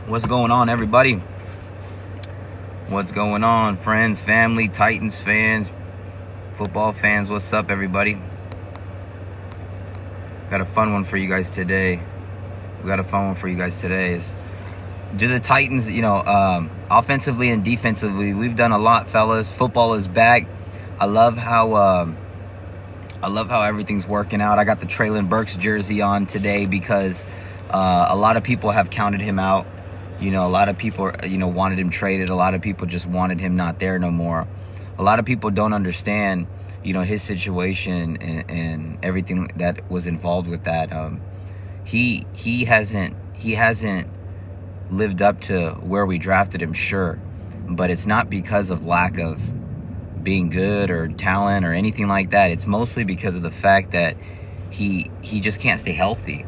What's going on, everybody? What's going on, friends, family, Titans fans, football fans? What's up, everybody? Got a fun one for you guys today. Is do the Titans, offensively and defensively, we've done a lot, fellas. Football is back. I love how everything's working out. I got the Treylon Burks jersey on today because a lot of people have counted him out. A lot of people, wanted him traded. A lot of people just wanted him not there no more. A lot of people don't understand, his situation and everything that was involved with that. He hasn't lived up to where we drafted him, sure, but it's not because of lack of being good or talent or anything like that. It's mostly because of the fact that he just can't stay healthy.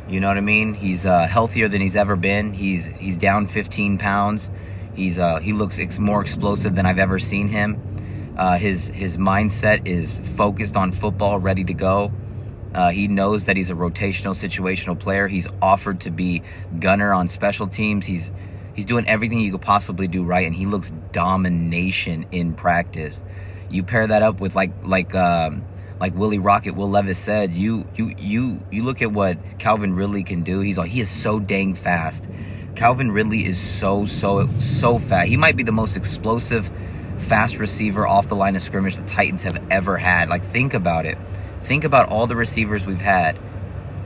You know what I mean? He's healthier than he's ever been. He's down 15 pounds. He looks more explosive than I've ever seen him. His mindset is focused on football, ready to go. He knows that he's a rotational, situational player. He's offered to be gunner on special teams. He's doing everything you could possibly do right, and he looks domination in practice. You pair that up with like Willie Rocket, Will Levis said, you look at what Calvin Ridley can do. He is so dang fast. Calvin Ridley is so fast. He might be the most explosive, fast receiver off the line of scrimmage the Titans have ever had. Like, think about it. Think about all the receivers we've had.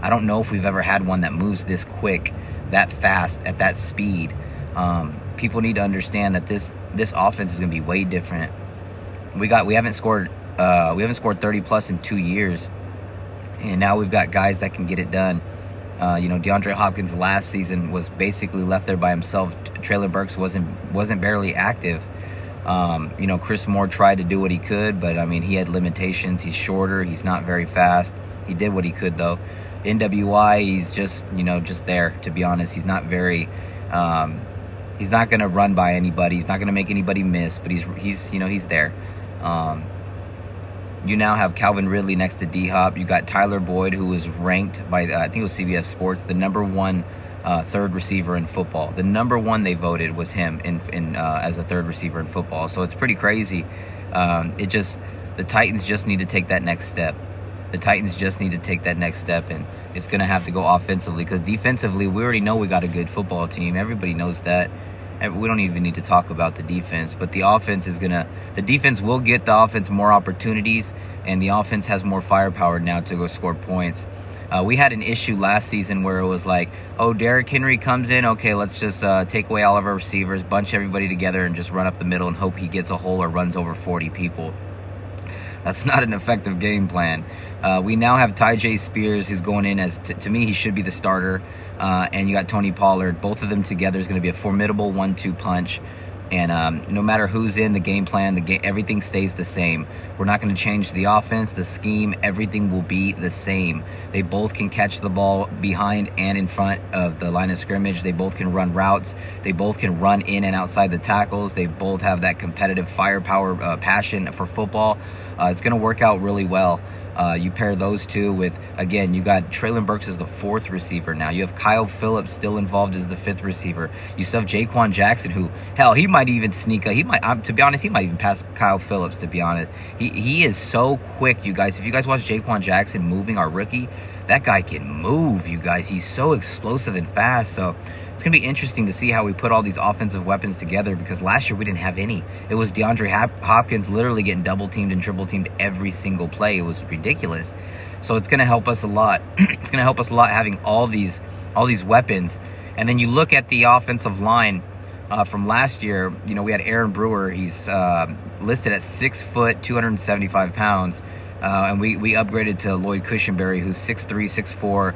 I don't know if we've ever had one that moves this quick, that fast, at that speed. People need to understand that this offense is going to be way different. We haven't scored 30 plus in 2 years, and now we've got guys that can get it done. DeAndre Hopkins last season was basically left there by himself. Treylon Burks wasn't barely active. Chris Moore tried to do what he could, but he had limitations. He's shorter. He's not very fast. He did what he could though. NWI, he's just there, to be honest. He's not very. He's not going to run by anybody. He's not going to make anybody miss, but he's there. You now have Calvin Ridley next to D-Hop. You got Tyler Boyd, who was ranked by, I think it was CBS Sports, the number one third receiver in football. The number one they voted was him as a third receiver in football. So it's pretty crazy. The Titans just need to take that next step. And it's going to have to go offensively, because defensively, we already know we got a good football team. Everybody knows that. We don't even need to talk about the defense, but the defense will get the offense more opportunities, and the offense has more firepower now to go score points. We had an issue last season where it was like, Derrick Henry comes in, okay, let's just take away all of our receivers, bunch everybody together, and just run up the middle and hope he gets a hole or runs over 40 people. That's not an effective game plan. We now have Tyjae Spears, who's going in as, to me, he should be the starter. And you got Tony Pollard. Both of them together is going to be a formidable 1-2 punch. And no matter who's in the game plan, everything stays the same. We're not going to change the offense, the scheme. Everything will be the same. They both can catch the ball behind and in front of the line of scrimmage. They both can run routes. They both can run in and outside the tackles. They both have that competitive firepower, passion for football. It's going to work out really well. You pair those two with, again, you got Treylon Burks as the fourth receiver now. You have Kyle Phillips still involved as the fifth receiver. You still have Jaquan Jackson, who, hell, he might even sneak up. To be honest, he might even pass Kyle Phillips, to be honest. He is so quick, you guys. If you guys watch Jaquan Jackson moving, our rookie, that guy can move, you guys. He's so explosive and fast, so it's going to be interesting to see how we put all these offensive weapons together, because last year we didn't have any. It was DeAndre Hopkins literally getting double-teamed and triple-teamed every single play. It was ridiculous. So it's going to help us a lot. It's going to help us a lot having all these weapons. And then you look at the offensive line from last year. We had Aaron Brewer. He's listed at 6 foot, 275 pounds. And we upgraded to Lloyd Cushenberry, who's 6'3", 6'4",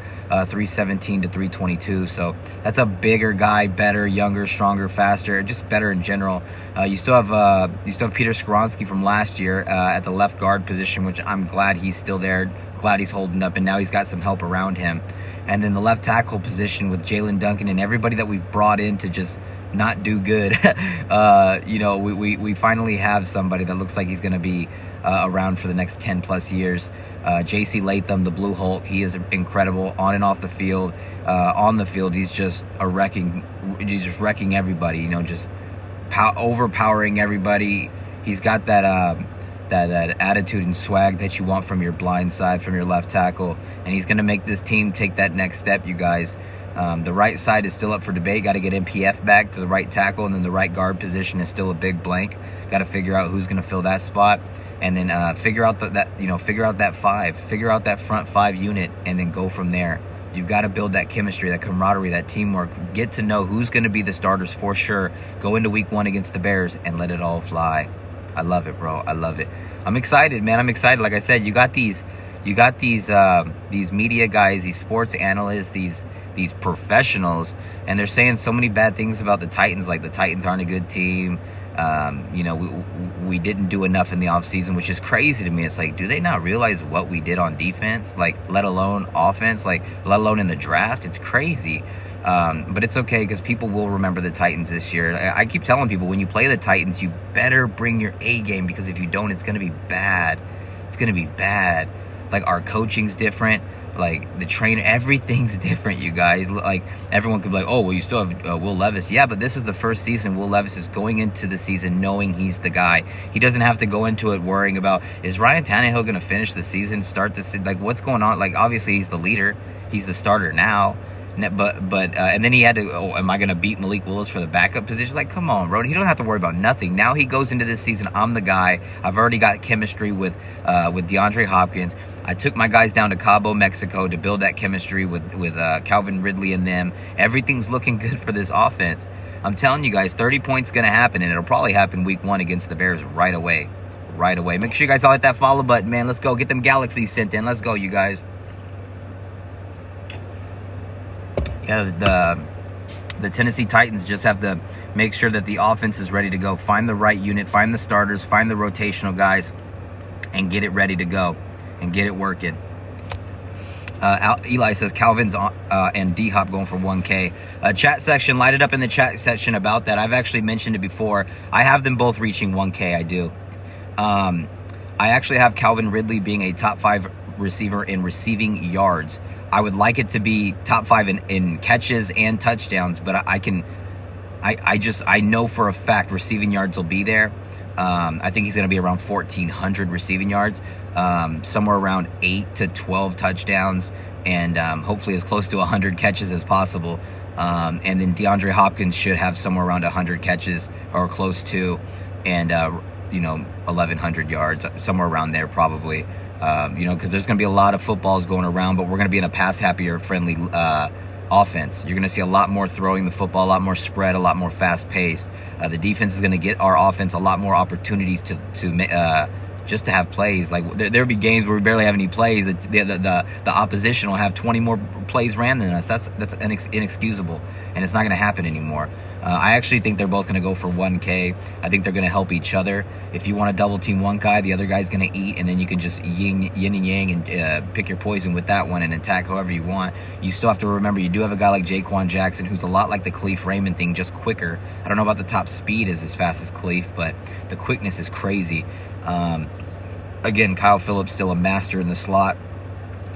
317 to 322. So that's a bigger guy, better, younger, stronger, faster, just better in general. You still have Peter Skoronski from last year at the left guard position, which I'm glad he's still there. Glad he's holding up, and now he's got some help around him. And then the left tackle position with Jalen Duncan and everybody that we've brought in to just not do good. You know, we finally have somebody that looks like he's going to be around for the next 10 plus years. JC Latham, the Blue Hulk, he is incredible on and off the field. On the field, he's just he's just wrecking everybody, you know, just overpowering everybody. He's got that that attitude and swag that you want from your blind side, from your left tackle, and he's going to make this team take that next step, you guys. The right side is still up for debate. Got to get MPF back to the right tackle, and then the right guard position is still a big blank. Got to figure out who's going to fill that spot, and then figure out figure out that front five unit, and then go from there. You've got to build that chemistry, that camaraderie, that teamwork. Get to know who's going to be the starters for sure. Go into week 1 against the Bears and let it all fly. I love it, bro. I love it. I'm excited, man. I'm excited. Like I said, you got these media guys, these sports analysts, these professionals, and they're saying so many bad things about the Titans, like the Titans aren't a good team. You know, we didn't do enough in the offseason, which is crazy to me. It's like, do they not realize what we did on defense? Like, let alone offense, like, let alone in the draft? It's crazy. But it's okay, because people will remember the Titans this year. I keep telling people, when you play the Titans, you better bring your A game, because if you don't, it's going to be bad. It's going to be bad. Like, our coaching's different. Like, the trainer, everything's different, you guys. Like, everyone could be like, oh, well, you still have Will Levis. Yeah, but this is the first season Will Levis is going into the season knowing he's the guy. He doesn't have to go into it worrying about, is Ryan Tannehill going to finish the season, start the season? Like, what's going on? Like, obviously, he's the leader. He's the starter now. But and then he had to, oh, am I going to beat Malik Willis for the backup position? Like, come on, bro. He don't have to worry about nothing. Now he goes into this season, I'm the guy. I've already got chemistry with DeAndre Hopkins. I took my guys down to Cabo, Mexico to build that chemistry with Calvin Ridley and them. Everything's looking good for this offense. I'm telling you guys, 30 points going to happen, and it'll probably happen week 1 against the Bears right away. Right away. Make sure you guys all hit that follow button, man. Let's go. Get them galaxies sent in. Let's go, you guys. Yeah, the Tennessee Titans just have to make sure that the offense is ready to go. Find the right unit, find the starters, find the rotational guys, and get it ready to go and get it working. Eli says Calvin's and D-Hop going for 1K. Chat section, light it up in the chat section about that. I've actually mentioned it before. I have them both reaching 1K. I do. I actually have Calvin Ridley being a top 5 receiver in receiving yards. I would like it to be top 5 in catches and touchdowns, but I know for a fact receiving yards will be there. I think he's going to be around 1,400 receiving yards, somewhere around 8 to 12 touchdowns, and hopefully as close to 100 catches as possible. And then DeAndre Hopkins should have somewhere around 100 catches or close to, and 1,100 yards, somewhere around there probably. Because there's going to be a lot of footballs going around, but we're going to be in a pass-happier, friendly offense. You're going to see a lot more throwing the football, a lot more spread, a lot more fast-paced. The defense is going to get our offense a lot more opportunities to just to have plays. Like, there'll be games where we barely have any plays. The opposition will have 20 more plays ran than us. That's inexcusable, and it's not going to happen anymore. I actually think they're both going to go for 1K. I think they're going to help each other. If you want to double team one guy, the other guy's going to eat, and then you can just yin and yang and pick your poison with that one and attack however you want. You still have to remember, you do have a guy like Jaquan Jackson who's a lot like the Khalif Raymond thing, just quicker. I don't know about the top speed is as fast as Khalif, but the quickness is crazy. Again, Kyle Phillips still a master in the slot.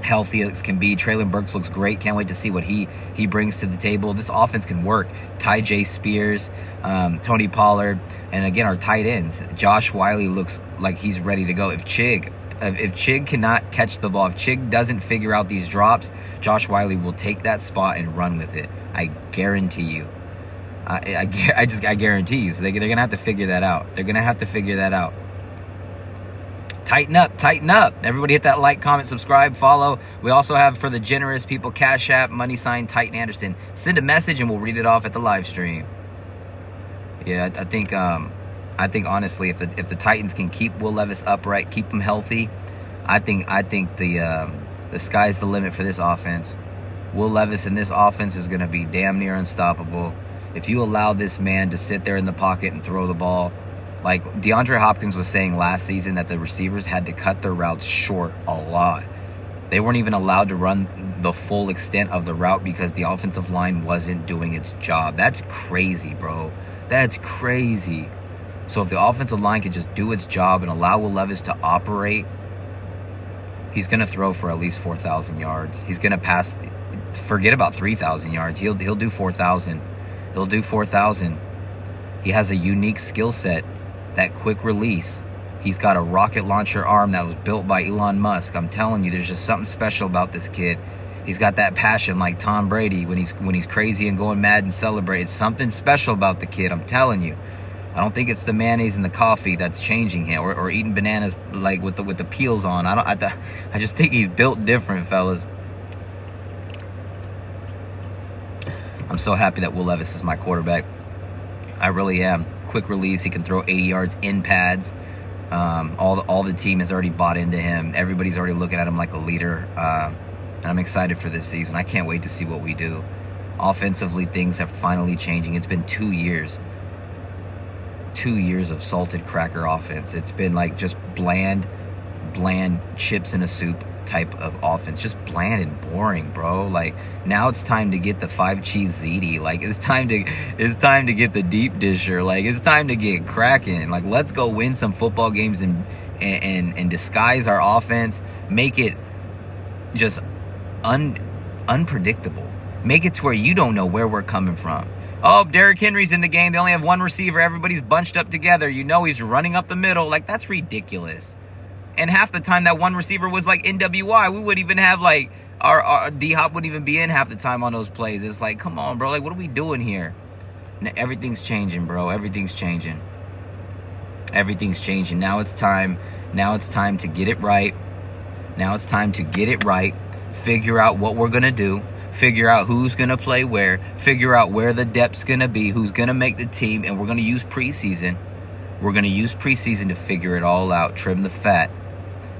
Healthy as can be. Traylon Burks looks great. Can't wait to see what he brings to the table. This offense can work. Ty J. Spears, Tony Pollard, and again, our tight ends. Josh Wiley looks like he's ready to go. If Chig cannot catch the ball, if Chig doesn't figure out these drops, Josh Wiley will take that spot and run with it. I guarantee you. I guarantee you. So they're going to have to figure that out. They're going to have to figure that out. Tighten up, tighten up. Everybody hit that like, comment, subscribe, follow. We also have, for the generous people, Cash App, $, Titan Anderson. Send a message and we'll read it off at the live stream. Yeah, I think honestly, if the Titans can keep Will Levis upright, keep him healthy, I think the sky's the limit for this offense. Will Levis in this offense is going to be damn near unstoppable. If you allow this man to sit there in the pocket and throw the ball, like DeAndre Hopkins was saying last season that the receivers had to cut their routes short a lot. They weren't even allowed to run the full extent of the route because the offensive line wasn't doing its job. That's crazy, bro. That's crazy. So if the offensive line could just do its job and allow Will Levis to operate, he's going to throw for at least 4,000 yards. He's going to pass, forget about 3,000 yards. He'll do 4,000. He'll do 4,000. He has a unique skill set, that quick release. He's got a rocket launcher arm that was built by Elon Musk. I'm telling you, there's just something special about this kid. He's got that passion like Tom Brady when he's crazy and going mad and celebrate. It's something special about the kid, I'm telling you. I don't think it's the mayonnaise and the coffee that's changing him, or eating bananas like with the peels on. I just think he's built different, fellas. I'm so happy that Will Levis is my quarterback. I really am. Quick release. He can throw 80 yards in pads. All the team has already bought into him. Everybody's already looking at him like a leader. And I'm excited for this season. I can't wait to see what we do. Offensively, things have finally changing. It's been 2 years. 2 years of salted cracker offense. It's been like just bland chips in a soup type of offense. Just bland and boring, bro. Like, now it's time to get the 5-cheese ziti. Like, it's time to get the deep disher. Like, it's time to get cracking. Like, let's go win some football games and disguise our offense. Make it just unpredictable. Make it to where you don't know where we're coming from. Oh, Derrick Henry's in the game. They only have one receiver. Everybody's bunched up together. You know he's running up the middle. Like, that's ridiculous. And half the time that one receiver was like NWI. We wouldn't even have like our D-Hop wouldn't even be in half the time on those plays. It's like, come on, bro. Like, what are we doing here? Everything's changing, bro. Everything's changing. Everything's changing. Now it's time. Now it's time to get it right. Now it's time to get it right. Figure out what we're going to do. Figure out who's going to play where. Figure out where the depth's going to be. Who's going to make the team. And we're going to use preseason. We're going to use preseason to figure it all out. Trim the fat.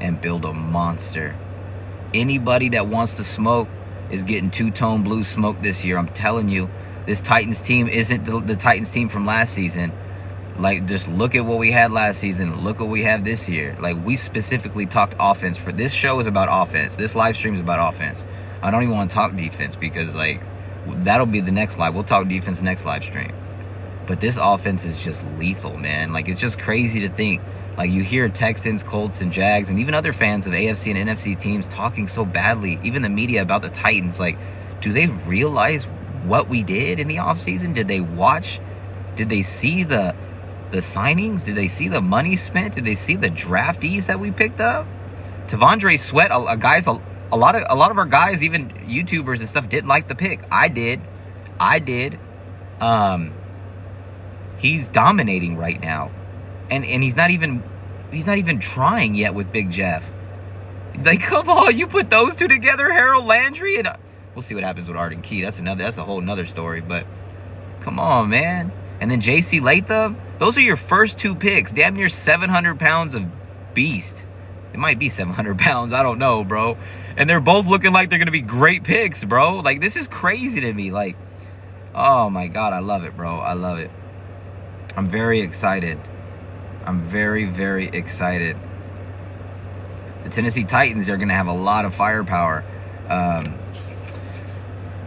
And build a monster. Anybody that wants to smoke is getting two-tone blue smoke this year. I'm telling you, this Titans team isn't the Titans team from last season. Like, just look at what we had last season. Look what we have this year. Like, we specifically talked offense. For this show is about offense. This live stream is about offense. I don't even want to talk defense because, like, that'll be the next live. We'll talk defense next live stream. But this offense is just lethal, man. Like, it's just crazy to think. Like, you hear Texans, Colts, and Jags, and even other fans of AFC and NFC teams talking so badly, even the media, about the Titans. Like, do they realize what we did in the offseason? Did they watch? Did they see the signings? Did they see the money spent? Did they see the draftees that we picked up? Tavondre Sweat, a lot of our guys, even YouTubers and stuff, didn't like the pick. I did. He's dominating right now. And he's not even trying yet with Big Jeff. Like, come on, you put those two together, Harold Landry, and we'll see what happens with Arden Key. That's a whole nother story. But come on, man. And then J.C. Latham, those are your first two picks. Damn near 700 pounds of beast. It might be 700 pounds. I don't know, bro. And they're both looking like they're gonna be great picks, bro. Like, this is crazy to me. Like, oh my God, I love it, bro. I love it. I'm very excited. I'm very, very excited. The Tennessee Titans are going to have a lot of firepower.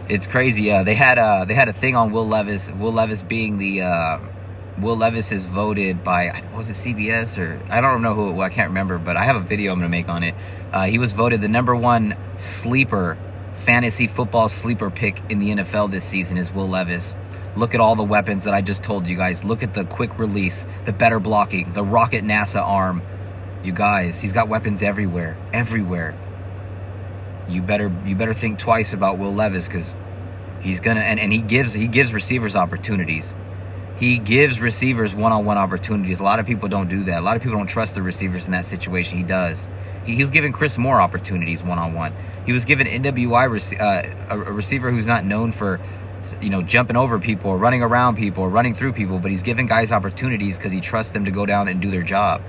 It's crazy. Yeah, they had a thing on Will Levis. Will Levis being Will Levis is voted by, was it CBS or I don't know who. I can't remember, but I have a video I'm going to make on it. He was voted the #1 sleeper, fantasy football sleeper pick in the NFL this season is Will Levis. Look at all the weapons that I just told you guys. Look at the quick release, the better blocking, the rocket NASA arm. You guys, he's got weapons everywhere. Everywhere. You better think twice about Will Levis, because he's gonna and he gives receivers opportunities. He gives receivers one-on-one opportunities. A lot of people don't do that. A lot of people don't trust the receivers in that situation. He does. He was giving Chris Moore opportunities one-on-one. He was giving NWI a receiver who's not known for, you know, jumping over people or running around people or running through people, but he's giving guys opportunities because he trusts them to go down and do their job.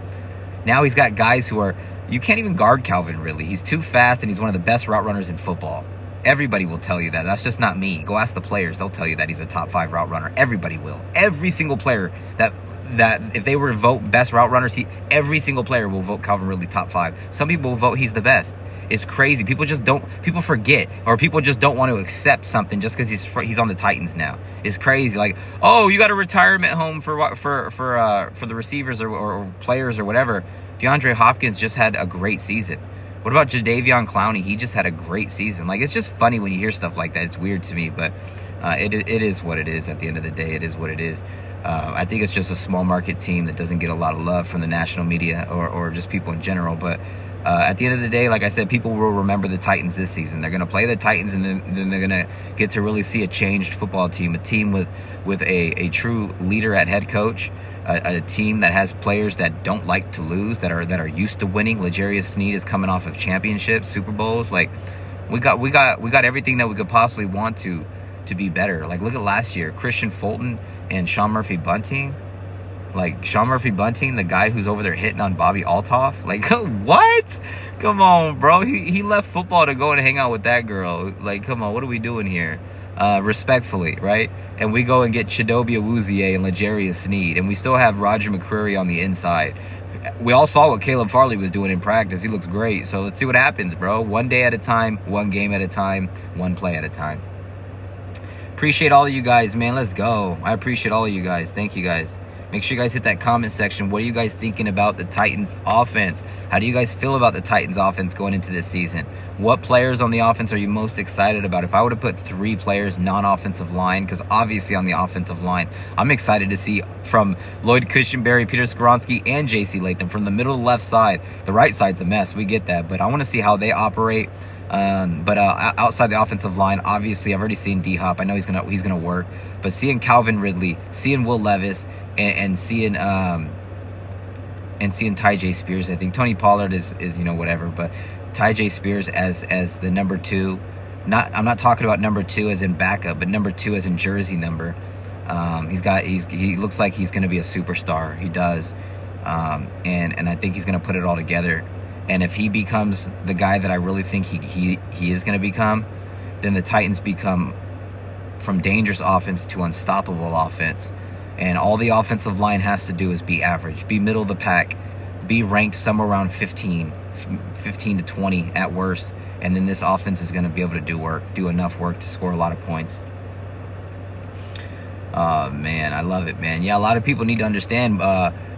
Now he's got guys who are, you can't even guard Calvin, really. He's too fast, and he's one of the best route runners in football. Everybody will tell you that. That's just not me. Go ask the players. They'll tell you that he's a top 5 route runner. Everybody will. Every single player that if they were to vote best route runners, every single player will vote Calvin Ridley top 5. Some people will vote he's the best. is crazy. People forget, or people just don't want to accept something just because he's on the Titans now. It's crazy. Like, oh, you got a retirement home for the receivers or players or whatever. DeAndre Hopkins just had a great season. What about Jadeveon Clowney? He just had a great season. Like, it's just funny when you hear stuff like that. It's weird to me, but it is what it is. At the end of the day, it is what it is. I think it's just a small market team that doesn't get a lot of love from the national media or just people in general. But at the end of the day, like I said, people will remember the Titans this season. They're going to play the Titans, and then they're going to get to really see a changed football team, a team with a true leader at head coach, a team that has players that don't like to lose, that are used to winning. L'Jarius Sneed is coming off of championships, Super Bowls. Like, we got everything that we could possibly want to be better. Like, look at last year, Christian Fulton and Sean Murphy-Bunting. Like, Sean Murphy-Bunting, the guy who's over there hitting on Bobby Altoff. Like, what? Come on, bro. He left football to go and hang out with that girl. Like, come on, what are we doing here? Respectfully, right? And we go and get Chidobe Awuzie and L'Jarius Sneed, and we still have Roger McCreary on the inside. We all saw what Caleb Farley was doing in practice. He looks great. So let's see what happens, bro. One day at a time, one game at a time, one play at a time. Appreciate all of you guys, man. Let's go. I appreciate all of you guys. Thank you, guys. Make sure you guys hit that comment section. What are you guys thinking about the Titans offense? How do you guys feel about the Titans offense going into this season? What players on the offense are you most excited about? If I would have put 3 players, non-offensive line, because obviously on the offensive line, I'm excited to see from Lloyd Cushenberry, Peter Skoronski, and J.C. Latham from the middle left side. The right side's a mess. We get that. But I want to see how they operate. But outside the offensive line, obviously I've already seen D-Hop. I know he's gonna work. But seeing Calvin Ridley, seeing Will Levis, and seeing Ty J. Spears, I think Tony Pollard is whatever. But Ty J. Spears as the number 2. I'm not talking about number 2 as in backup, but number 2 as in jersey number. He looks like he's gonna be a superstar. He does, and I think he's gonna put it all together. And if he becomes the guy that I really think he is going to become, then the Titans become from dangerous offense to unstoppable offense. And all the offensive line has to do is be average, be middle of the pack, be ranked somewhere around 15 to 20 at worst. And then this offense is going to be able to do enough work to score a lot of points. Oh, man, I love it, man. Yeah, a lot of people need to understand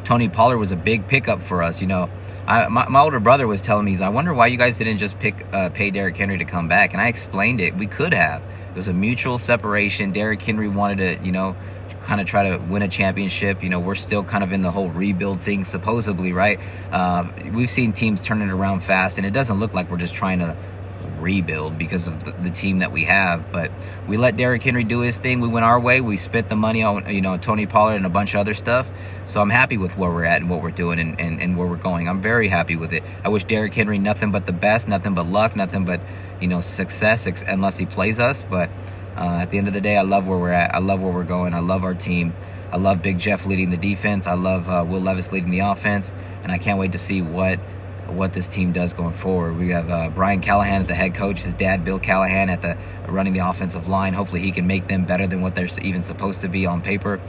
Tony Pollard was a big pickup for us, My older brother was telling me, I wonder why you guys didn't just pay Derrick Henry to come back. And I explained it. We could have. It was a mutual separation. Derrick Henry wanted to, kind of try to win a championship. We're still kind of in the whole rebuild thing, supposedly, right? We've seen teams turn it around fast, and it doesn't look like we're just trying to rebuild because of the team that we have. But we let Derrick Henry do his thing. We went our way. We spent the money on Tony Pollard and a bunch of other stuff. So I'm happy with where we're at and what we're doing and where we're going. I'm very happy with it. I wish Derrick Henry nothing but the best, nothing but luck, nothing but success, unless he plays us. But at the end of the day, I love where we're at. I love where we're going. I love our team. I love Big Jeff leading the defense. I love Will Levis leading the offense, and I can't wait to see what this team does going forward. We have Brian Callahan at the head coach, his dad Bill Callahan at the running the offensive line. Hopefully he can make them better than what they're even supposed to be on paper.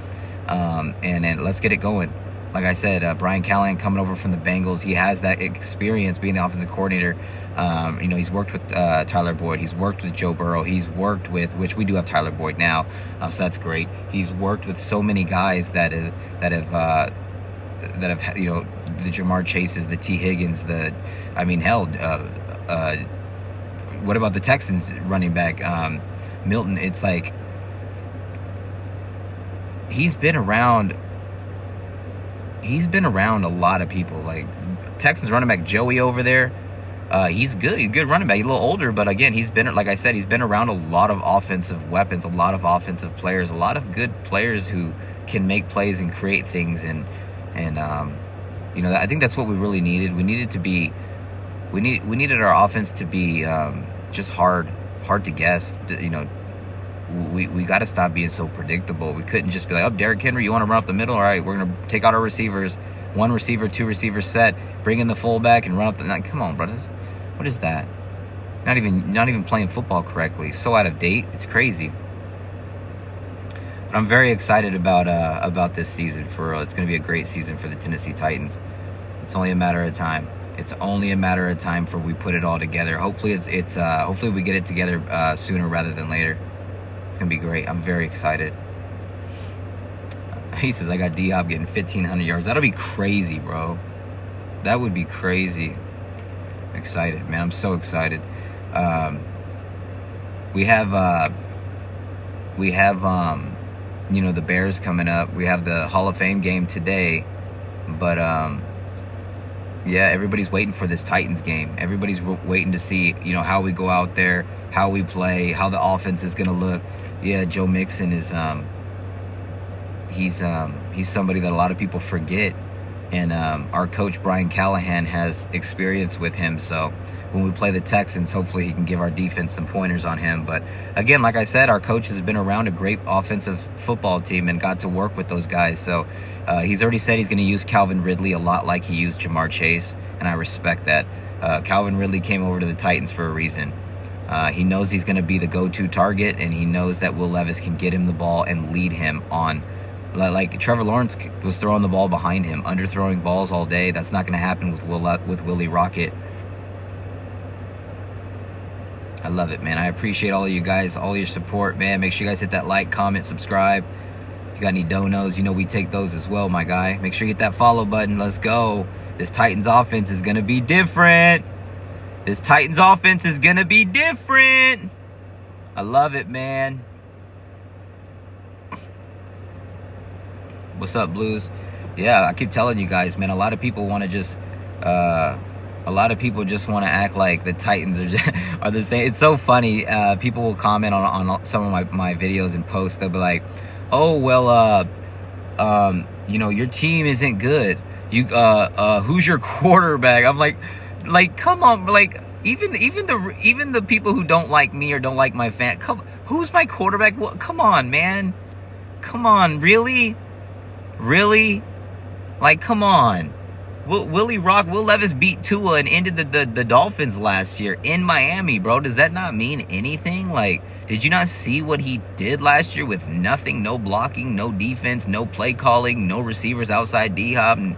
And let's get it going. Like I said, Brian Callahan coming over from the Bengals, he has that experience being the offensive coordinator. He's worked with Tyler Boyd. He's worked with Joe Burrow. He's worked with, which we do have Tyler Boyd now, so that's great. He's worked with so many guys that have the Jamar Chases, the T. Higgins, what about the Texans running back, Milton? It's like he's been around a lot of people. Like Texans running back Joey over there, he's good. He's a good running back. He's a little older, but again, he's been around a lot of offensive weapons, a lot of offensive players, a lot of good players who can make plays and create things. And I think that's what we really needed. We needed our offense to be just hard to guess. We got to stop being so predictable. We couldn't just be like, oh, Derrick Henry, you want to run up the middle? All right, we're going to take out our receivers. 1 receiver, 2 receivers set. Bring in the fullback and run up the... Like, come on, brothers. What is that? Not even playing football correctly. So out of date. It's crazy. But I'm very excited about this season. For real. It's going to be a great season for the Tennessee Titans. It's only a matter of time. It's only a matter of time for we put it all together. Hopefully hopefully we get it together sooner rather than later. It's gonna be great. I'm very excited. He says I got D-Hop getting 1,500 yards. That'll be crazy, bro. That would be crazy. I'm excited, man. I'm so excited. We have you know, the Bears coming up. We have the Hall of Fame game today, but yeah, everybody's waiting for this Titans game. Everybody's waiting to see, you know, how we go out there, how we play, how the offense is gonna look. Yeah, Joe Mixon is he's somebody that a lot of people forget, and our coach Brian Callahan has experience with him. So when we play the Texans, hopefully he can give our defense some pointers on him. But again, like I said, our coach has been around a great offensive football team and got to work with those guys. So he's already said he's going to use Calvin Ridley a lot like he used Jamar Chase, and I respect that. Calvin Ridley came over to the Titans for a reason. He knows he's going to be the go-to target, and he knows that Will Levis can get him the ball and lead him on. Like Trevor Lawrence was throwing the ball behind him, underthrowing balls all day. That's not going to happen with Willie Rocket. I love it, man. I appreciate all of you guys, all your support, man. Make sure you guys hit that like, comment, subscribe. If you got any donos, you know we take those as well, my guy. Make sure you hit that follow button. Let's go. This Titans offense is going to be different. This Titans offense is going to be different. I love it, man. What's up, Blues? Yeah, I keep telling you guys, man, a lot of people want to just want to act like the Titans are the same. It's so funny. People will comment on some of my videos and posts. They'll be like, oh, well, you know, your team isn't good. You who's your quarterback? I'm like come on, like even the people who don't like me or don't like my fan, who's my quarterback? What, come on, man. Come on, really? Like, come on. Will Levis beat Tua and ended the Dolphins last year in Miami, bro. Does that not mean anything? Like, did you not see what he did last year with nothing? No blocking, no defense, no play calling, no receivers outside D-Hop. And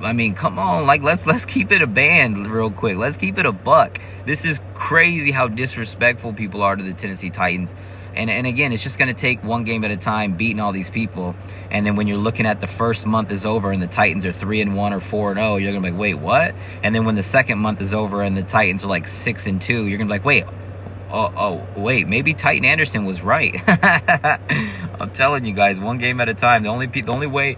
I mean, come on, like let's keep it a band real quick. Let's keep it a buck. This is crazy how disrespectful people are to the Tennessee Titans. And again, it's just going to take one game at a time, beating all these people. And then when you're looking at the first month is over and the Titans are 3-1 or 4-0, you're going to be like, wait, what? And then when the second month is over and the Titans are like 6-2, you're going to be like, wait, wait, maybe Titan Anderson was right. I'm telling you guys, one game at a time. The only way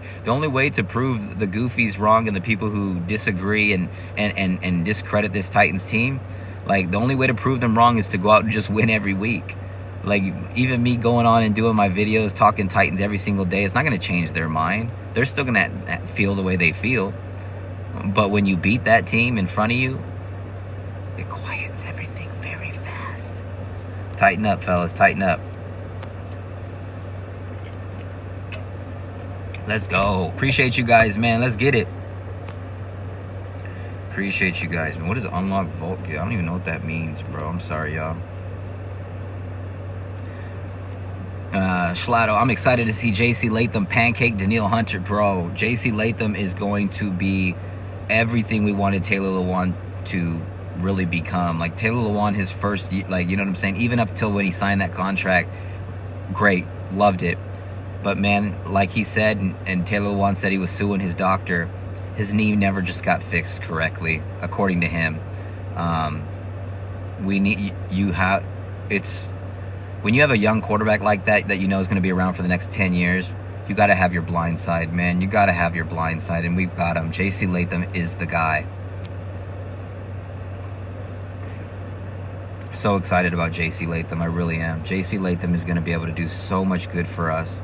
to prove the goofies wrong and the people who disagree and discredit this Titans team, like the only way to prove them wrong is to go out and just win every week. Like, even me going on and doing my videos, talking Titans every single day, it's not going to change their mind. They're still going to feel the way they feel. But when you beat that team in front of you, it quiets everything very fast. Tighten up, fellas. Tighten up. Let's go. Appreciate you guys, man. Let's get it. Appreciate you guys, man. What does unlock vault get? I don't even know what that means, bro. I'm sorry, y'all. Schlato, I'm excited to see J.C. Latham pancake Danielle Hunter, bro. J.C. Latham is going to be everything we wanted Taylor Lewan to really become. Like, Taylor Lewan, his first, like, you know what I'm saying? Even up till when he signed that contract, great, loved it. But, man, like he said, and Taylor Lewan said he was suing his doctor, his knee never just got fixed correctly, according to him. When you have a young quarterback like that you know is going to be around for the next 10 years, you got to have your blind side, man. You got to have your blind side, and we've got him. J.C. Latham is the guy. So excited about J.C. Latham. I really am. J.C. Latham is going to be able to do so much good for us.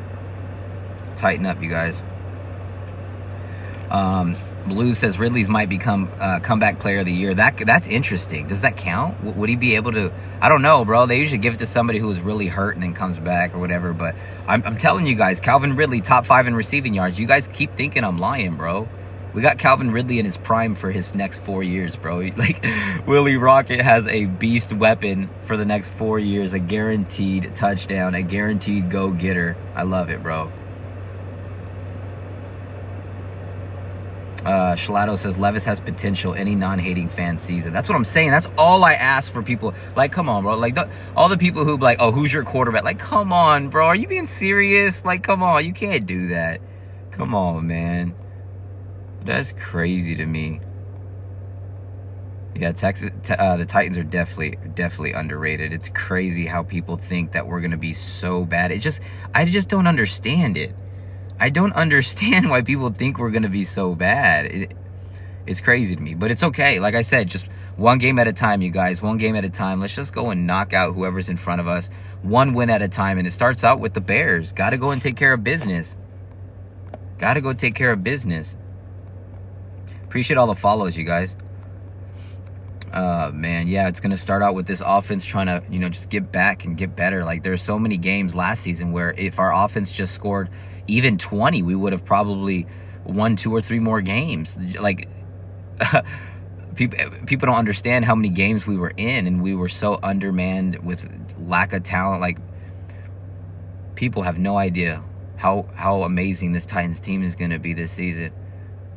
Tighten up, you guys. Blue says Ridley's might become comeback player of the year. That's interesting. Does that count? Would he be able to? I don't know, bro. They usually give it to somebody who was really hurt and then comes back or whatever. But I'm telling you guys, Calvin Ridley, top 5 in receiving yards. You guys keep thinking I'm lying, bro. We got Calvin Ridley in his prime for his next 4 years, bro. Like, Willie Rocket has a beast weapon for the next 4 years, a guaranteed touchdown, a guaranteed go-getter. I love it, bro. Shalado says Levis has potential. Any non-hating fan sees it. That's what I'm saying. That's all I ask for people. Like, come on, bro. Like, all the people who like, oh, who's your quarterback? Like, come on, bro. Are you being serious? Like, come on. You can't do that. Come on, man. That's crazy to me. Yeah, the Titans are definitely underrated. It's crazy how people think that we're gonna be so bad. I just don't understand it. I don't understand why people think we're gonna be so bad. It's crazy to me, but it's okay. Like I said, just one game at a time, you guys. One game at a time. Let's just go and knock out whoever's in front of us. One win at a time, and it starts out with the Bears. Got to go and take care of business. Got to go take care of business. Appreciate all the follows, you guys. Man, yeah, it's gonna start out with this offense trying to, just get back and get better. Like, there's so many games last season where if our offense just scored even 20, we would have probably won 2 or 3 more games. Like, people don't understand how many games we were in, and we were so undermanned with lack of talent. Like, people have no idea how amazing this Titans team is gonna be this season.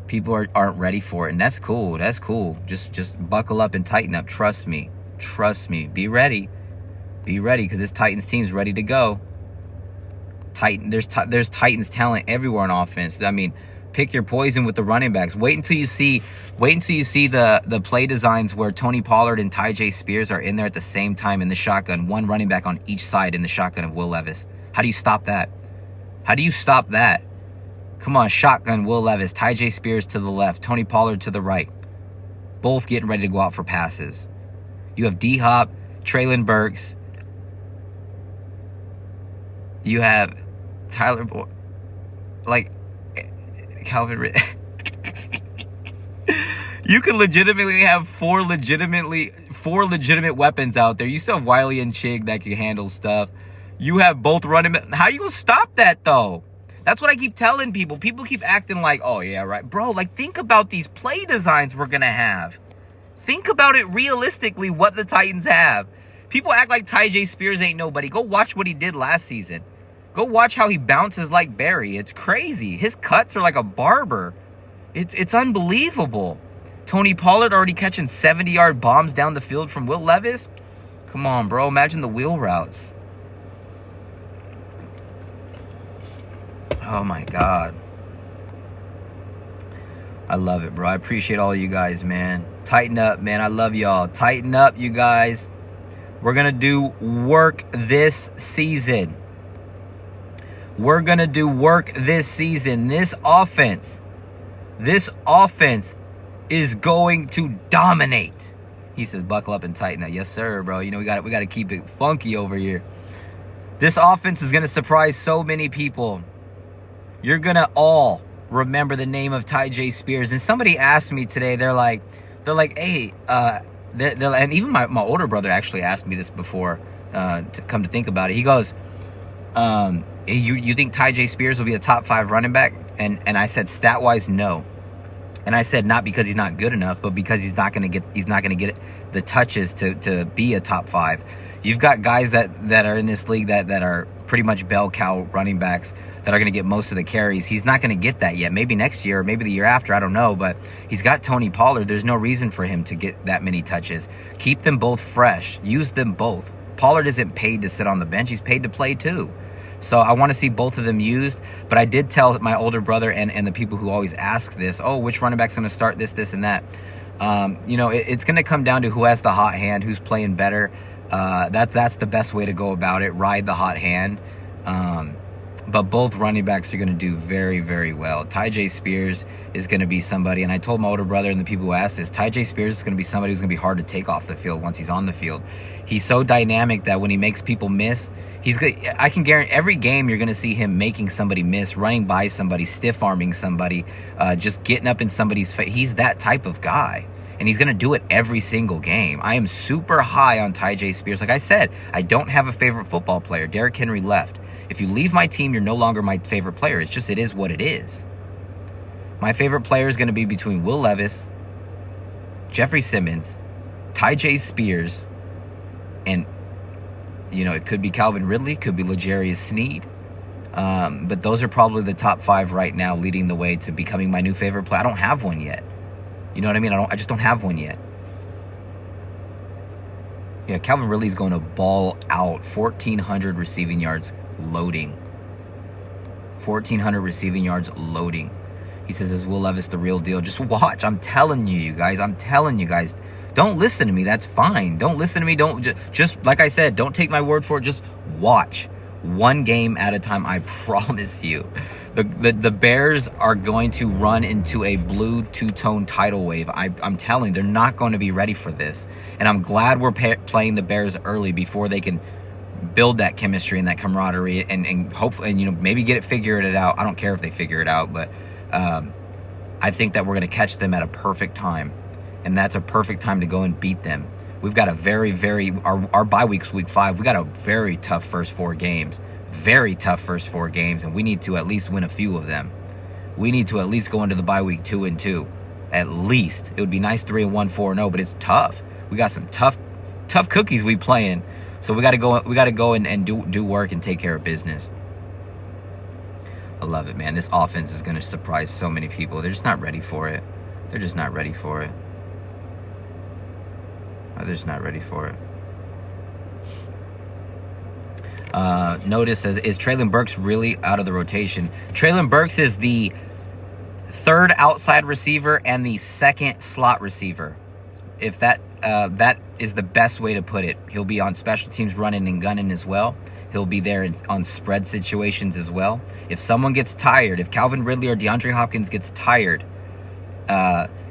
People aren't ready for it, and that's cool. That's cool. Just buckle up and tighten up. Trust me. Be ready. Be ready, because this Titans team's ready to go. There's Titans talent everywhere on offense. I mean, pick your poison with the running backs. Wait until you see the play designs where Tony Pollard and Tyjae Spears are in there at the same time in the shotgun. One running back on each side in the shotgun of Will Levis. How do you stop that? How do you stop that? Come on, shotgun, Will Levis, Tyjae Spears to the left, Tony Pollard to the right. Both getting ready to go out for passes. You have D-Hop, Traylon Burks. You have Tyler Boyd. Like, Calvin. You could legitimately have four legitimate weapons out there. You still have Wiley and Chig that can handle stuff. You have both running. How you gonna stop that, though? That's what I keep telling people. People keep acting like, oh, yeah, right. Bro, like, think about these play designs we're going to have. Think about it realistically, what the Titans have. People act like Tyjae Spears ain't nobody. Go watch what he did last season. Go watch how he bounces like Barry. It's crazy. His cuts are like a barber. It's unbelievable. Tony Pollard already catching 70-yard bombs down the field from Will Levis. Come on, bro. Imagine the wheel routes. Oh, my God. I love it, bro. I appreciate all of you guys, man. Tighten up, man. I love y'all. Tighten up, you guys. We're going to do work this season. We're going to do work this season. This offense is going to dominate. He says, buckle up and tighten up. Yes, sir, bro. You know, we got to keep it funky over here. This offense is going to surprise so many people. You're going to all remember the name of Tyjae Spears. And somebody asked me today, they're like, hey, and even my older brother actually asked me this before, to come to think about it. He goes, hey, you think Tyjae Spears will be a top 5 running back? And I said, stat-wise, no. And I said, not because he's not good enough, but because he's not going to get the touches to be a top 5. You've got guys that are in this league that are pretty much bell cow running backs that are going to get most of the carries. He's not going to get that yet. Maybe next year or maybe the year after. I don't know. But he's got Tony Pollard. There's no reason for him to get that many touches. Keep them both fresh. Use them both. Pollard isn't paid to sit on the bench. He's paid to play too. So I want to see both of them used. But I did tell my older brother and the people who always ask this, oh, which running back's going to start this, and that. It's going to come down to who has the hot hand, who's playing better. That's the best way to go about it. Ride the hot hand. But both running backs are going to do very, very well. Tyjae Spears is going to be somebody, and I told my older brother and the people who asked this, Tyjae Spears is going to be somebody who's going to be hard to take off the field once he's on the field. He's so dynamic that when he makes people miss, I can guarantee every game you're going to see him making somebody miss, running by somebody, stiff-arming somebody, just getting up in somebody's face. He's that type of guy. And he's going to do it every single game. I am super high on Tyjae Spears. Like I said, I don't have a favorite football player. Derrick Henry left. If you leave my team, you're no longer my favorite player. It is what it is. My favorite player is going to be between Will Levis, Jeffrey Simmons, Tyjae Spears, and, it could be Calvin Ridley, could be L'Jarius Sneed. But those are probably the top 5 right now, leading the way to becoming my new favorite play. I don't have one yet. You know what I mean? I just don't have one yet. Yeah, Calvin Ridley's going to ball out. 1,400 receiving yards loading. 1,400 receiving yards loading. He says, is Will Levis the real deal? Just watch. I'm telling you, you guys. I'm telling you guys. Don't listen to me. That's fine. Don't listen to me. Don't just like I said, don't take my word for it. Just watch. One game at a time. I promise you. The Bears are going to run into a blue two-tone tidal wave. I'm telling you, they're not going to be ready for this. And I'm glad we're playing the Bears early before they can build that chemistry and that camaraderie and hopefully, and, you know, maybe get it figured it out. I don't care if they figure it out, but I think that we're going to catch them at a perfect time. And that's a perfect time to go and beat them. We've got a our bye week's week 5. We got a very tough first 4 games. Very tough first 4 games, and we need to at least win a few of them. We need to at least go into the bye week 2-2. At least. It would be nice 3-1, 4-0, but it's tough. We got some tough cookies we playing. So we got to go and do work and take care of business. I love it, man. This offense is going to surprise so many people. They're just not ready for it. They're just not ready for it. They're just not ready for it. Notice says, is Treylon Burks really out of the rotation? Treylon Burks is the 3rd outside receiver and the 2nd slot receiver. If that is the best way to put it. He'll be on special teams running and gunning as well. He'll be there on spread situations as well. If someone gets tired, if Calvin Ridley or DeAndre Hopkins gets tired,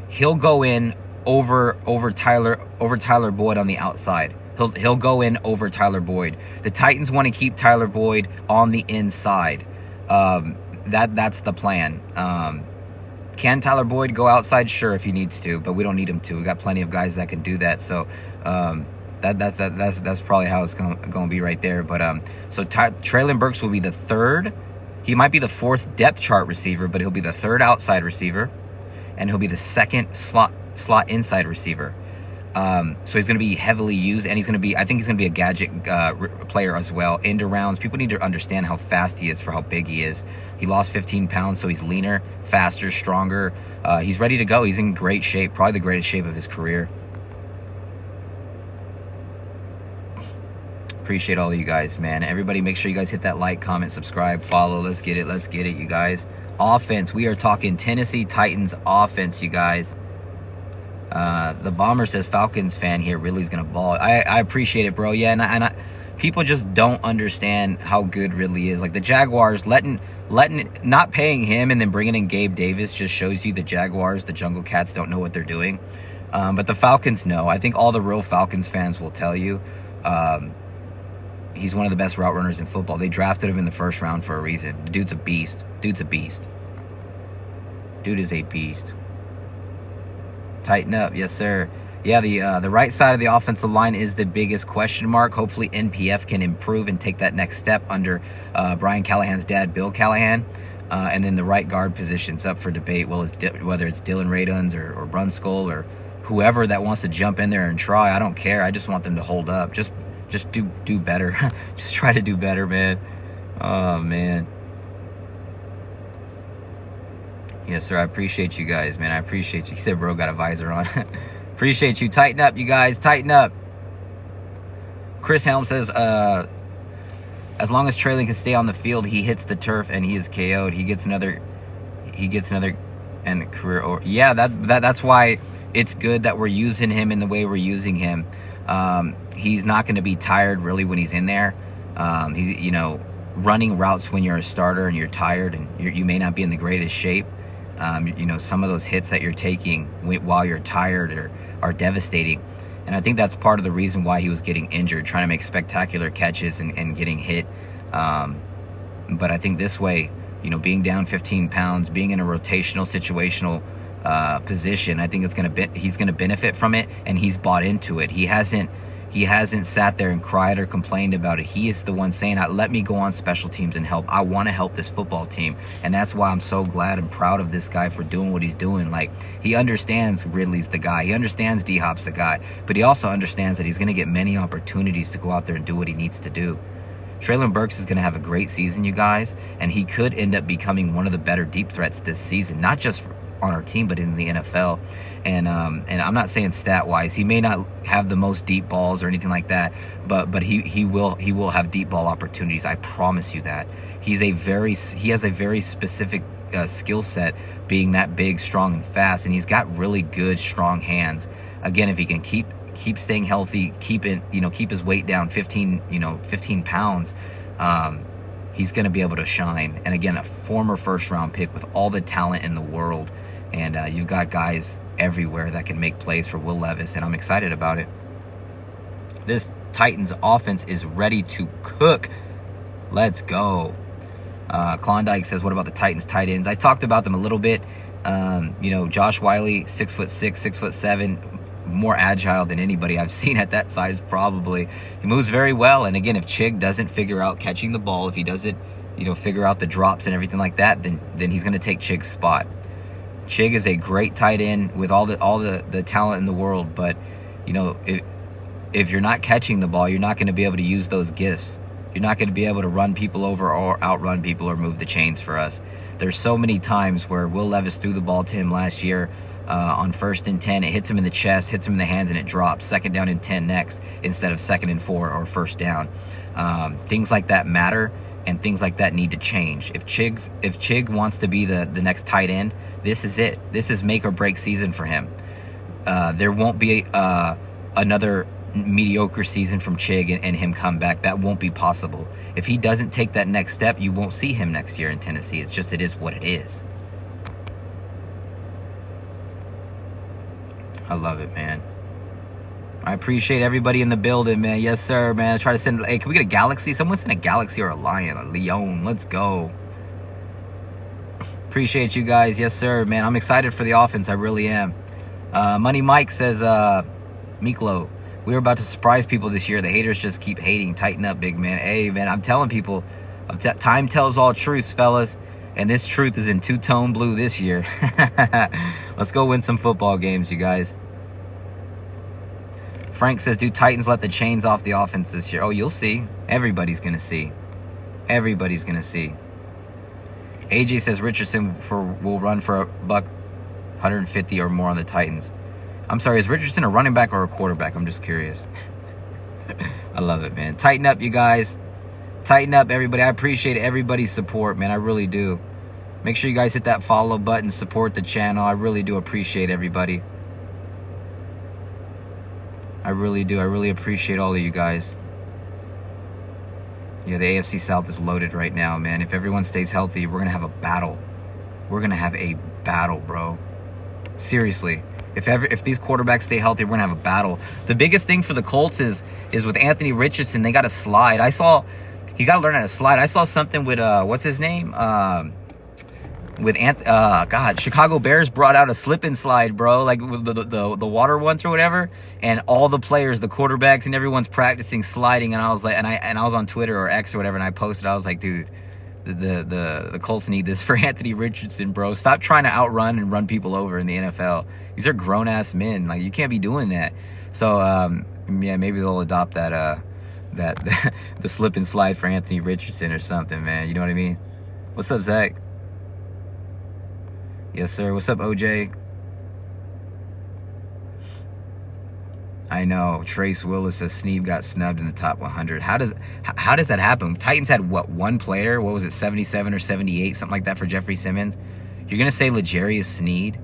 he'll go in over Tyler Boyd on the outside. He'll go in over Tyler Boyd. The Titans want to keep Tyler Boyd on the inside. That's the plan. Can Tyler Boyd go outside? Sure, if he needs to, but we don't need him to. We got plenty of guys that can do that. So that's probably how it's going to be right there. But so Treylon Burks will be the 3rd. He might be the 4th depth chart receiver, but he'll be the 3rd outside receiver, and he'll be the 2nd slot inside receiver. So he's going to be heavily used, and I think he's going to be a gadget player as well. End arounds. People need to understand how fast he is for how big he is. He lost 15 pounds, so he's leaner, faster, stronger. He's ready to go. He's in great shape, probably the greatest shape of his career. Appreciate all of you guys, man. Everybody, make sure you guys hit that like, comment, subscribe, follow. Let's get it, you guys. Offense. We are talking Tennessee Titans offense, you guys. The Bomber says Falcons fan here. Ridley's gonna ball. I appreciate it, bro. Yeah, and people just don't understand how good Ridley is. Like the Jaguars not paying him and then bringing in Gabe Davis just shows you the Jaguars, the Jungle Cats, don't know what they're doing. But the Falcons know. I think all the real Falcons fans will tell you he's one of the best route runners in football. They drafted him in the 1st round for a reason. The dude's a beast. Dude is a beast. Tighten up, yes sir. Yeah, the right side of the offensive line is the biggest question mark. Hopefully NPF can improve and take that next step under Brian Callahan's dad, Bill Callahan. And then the right guard position's up for debate. Well, whether it's Dylan Radunz or Brunskill or whoever that wants to jump in there and try. I don't care. I just want them to hold up. Just do better. Just try to do better, man. Oh man. Yes, sir. I appreciate you guys, man. I appreciate you. He said, bro, got a visor on. Appreciate you. Tighten up, you guys. Tighten up. Chris Helm says, as long as Treylon can stay on the field, he hits the turf and he is KO'd. He gets another and career. Or yeah, that's why it's good that we're using him in the way we're using him. He's not going to be tired really when he's in there. He's running routes when you're a starter and you're tired and you may not be in the greatest shape. Some of those hits that you're taking while you're tired are devastating. And I think that's part of the reason why he was getting injured, trying to make spectacular catches and getting hit. But I think this way, being down 15 pounds, being in a rotational, situational position, I think he's going to benefit from it, and he's bought into it. He hasn't sat there and cried or complained about it. He is the one saying, let me go on special teams and help. I want to help this football team. And that's why I'm so glad and proud of this guy for doing what he's doing. Like, he understands Ridley's the guy. He understands D-Hop's the guy. But he also understands that he's going to get many opportunities to go out there and do what he needs to do. Treylon Burks is going to have a great season, you guys, and he could end up becoming one of the better deep threats this season, not just on our team, but in the NFL. And I'm not saying stat-wise, he may not have the most deep balls or anything like that, but he will have deep ball opportunities. I promise you that. He has a very specific skill set, being that big, strong, and fast, and he's got really good, strong hands. Again, if he can keep staying healthy, keep his weight down 15 pounds, he's going to be able to shine. And again, a former first-round pick with all the talent in the world, and you've got guys everywhere that can make plays for Will Levis, and I'm excited about it. This Titans offense is ready to cook. Let's go. Klondike says, what about the Titans tight ends? I talked about them a little bit. Josh Wiley, 6'6", 6'7", more agile than anybody I've seen at that size, probably. He moves very well, and again, if Chig doesn't figure out catching the ball, if he doesn't, figure out the drops and everything like that, then he's going to take Chig's spot. Chig is a great tight end with all the talent in the world, but if you're not catching the ball, you're not going to be able to use those gifts. You're not going to be able to run people over or outrun people or move the chains for us. There's so many times where Will Levis threw the ball to him last year on 1st and 10. It hits him in the chest, hits him in the hands, and it drops. 2nd down and 10 next instead of 2nd and 4 or 1st down. Things like that matter, and things like that need to change. If Chig wants to be the next tight end, this is it. This is make or break season for him. There won't be another mediocre season from Chig and him come back. That won't be possible. If he doesn't take that next step, you won't see him next year in Tennessee. It is what it is. I love it, man. I appreciate everybody in the building, man. Yes, sir, man. Try to send. Hey, can we get a galaxy? Someone send a galaxy or a lion, a leon. Let's go. Appreciate you guys. Yes, sir, man. I'm excited for the offense. I really am. Money Mike says, Miklo, we were about to surprise people this year. The haters just keep hating. Tighten up, big man. Hey, man, I'm telling people, time tells all truths, fellas. And this truth is in two-tone blue this year. Let's go win some football games, you guys. Frank says, do Titans let the chains off the offense this year? Oh, you'll see. Everybody's going to see. Everybody's going to see. AJ says Richardson will run for a buck 150 or more on the Titans. I'm sorry, is Richardson a running back or a quarterback? I'm just curious. I love it, man. Tighten up, you guys. Tighten up, everybody. I appreciate everybody's support, man. I really do. Make sure you guys hit that follow button, support the channel. I really do appreciate everybody. I really do. I really appreciate all of you guys. Yeah, the AFC South is loaded right now, man. If everyone stays healthy, we're going to have a battle. We're going to have a battle, bro. Seriously. If these quarterbacks stay healthy, we're going to have a battle. The biggest thing for the Colts is with Anthony Richardson, they got to slide. He got to learn how to slide. I saw something with, what's his name? Chicago Bears brought out a slip and slide, bro, like with the water ones or whatever, and all the players, the quarterbacks, and everyone's practicing sliding. And I was like, and I was on Twitter or X or whatever, and I posted, I was like, dude, the Colts need this for Anthony Richardson, bro. Stop trying to outrun and run people over in the NFL. These are grown ass men. Like, you can't be doing that. So yeah, maybe they'll adopt that the slip and slide for Anthony Richardson or something, man. You know what I mean? What's up, Zach? Yes, sir. What's up, OJ? I know. Trace Willis says Snead got snubbed in the top 100. How does that happen? Titans had, what, one player? What was it, 77 or 78? Something like that for Jeffrey Simmons? You're going to say L'Jarius Sneed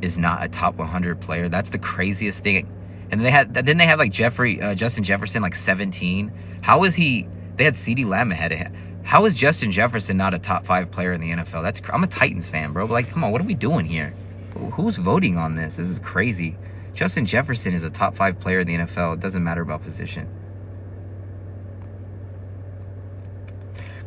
is not a top 100 player? That's the craziest thing. And then they had like Justin Jefferson, like 17. How is he? They had CeeDee Lamb ahead of him. How is Justin Jefferson not a top 5 player in the NFL? I'm a Titans fan, bro. But like, come on, what are we doing here? Who's voting on this? This is crazy. Justin Jefferson is a top 5 player in the NFL. It doesn't matter about position.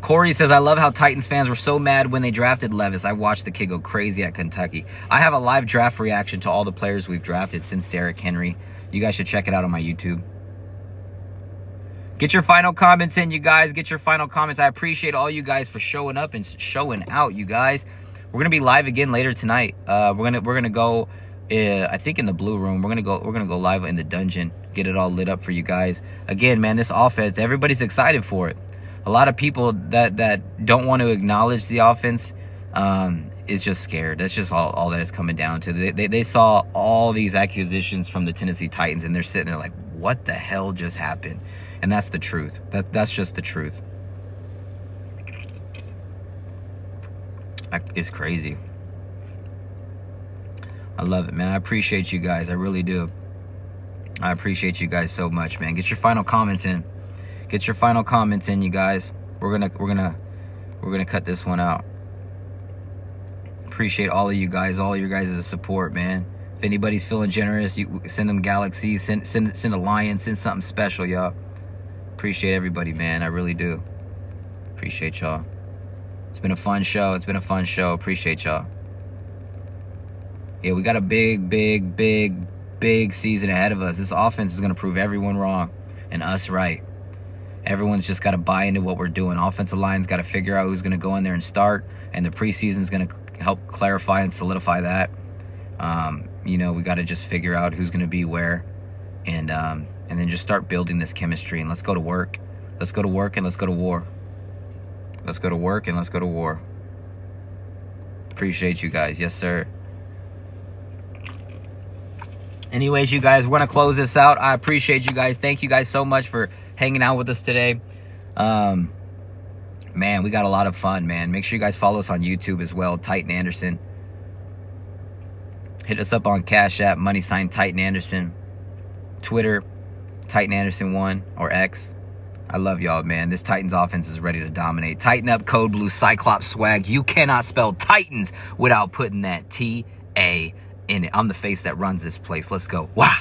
Corey says, I love how Titans fans were so mad when they drafted Levis. I watched the kid go crazy at Kentucky. I have a live draft reaction to all the players we've drafted since Derrick Henry. You guys should check it out on my YouTube. Get your final comments in, you guys. Get your final comments. I appreciate all you guys for showing up and showing out, you guys. We're gonna be live again later tonight. We're gonna go I think in the blue room. We're gonna go live in the dungeon, get it all lit up for you guys. Again, man, this offense, everybody's excited for it. A lot of people that don't want to acknowledge the offense is just scared. That's just all that it's coming down to. They saw all these acquisitions from the Tennessee Titans, and they're sitting there like, what the hell just happened? And that's the truth. That's just the truth. It's crazy. I love it, man. I appreciate you guys. I really do. I appreciate you guys so much, man. Get your final comments in. Get your final comments in, you guys. We're gonna cut this one out. Appreciate all of you guys, all of your guys' support, man. If anybody's feeling generous, you send them galaxies, send a lion, send something special, y'all. Appreciate everybody, man. I really do. Appreciate y'all. It's been a fun show. It's been a fun show. Appreciate y'all. Yeah, we got a big season ahead of us. This offense is going to prove everyone wrong and us right. Everyone's just got to buy into what we're doing. Offensive line's got to figure out who's going to go in there and start, and the preseason's going to help clarify and solidify that. You know, we got to just figure out who's going to be where, and then just start building this chemistry, and let's go to work. Let's go to work and let's go to war. Let's go to work and let's go to war. Appreciate you guys. Yes, sir. Anyways, you guys, we're going to close this out. I appreciate you guys. Thank you guys so much for hanging out with us today. Man, we got a lot of fun, man. Make sure you guys follow us on YouTube as well, Titan Anderson. Hit us up on Cash App, # Titan Anderson. Twitter, Titan Anderson 1 or X. I love y'all, man. This Titans offense is ready to dominate. Tighten up, Code Blue, Cyclops swag. You cannot spell Titans without putting that T-A in it. I'm the face that runs this place. Let's go. Wow.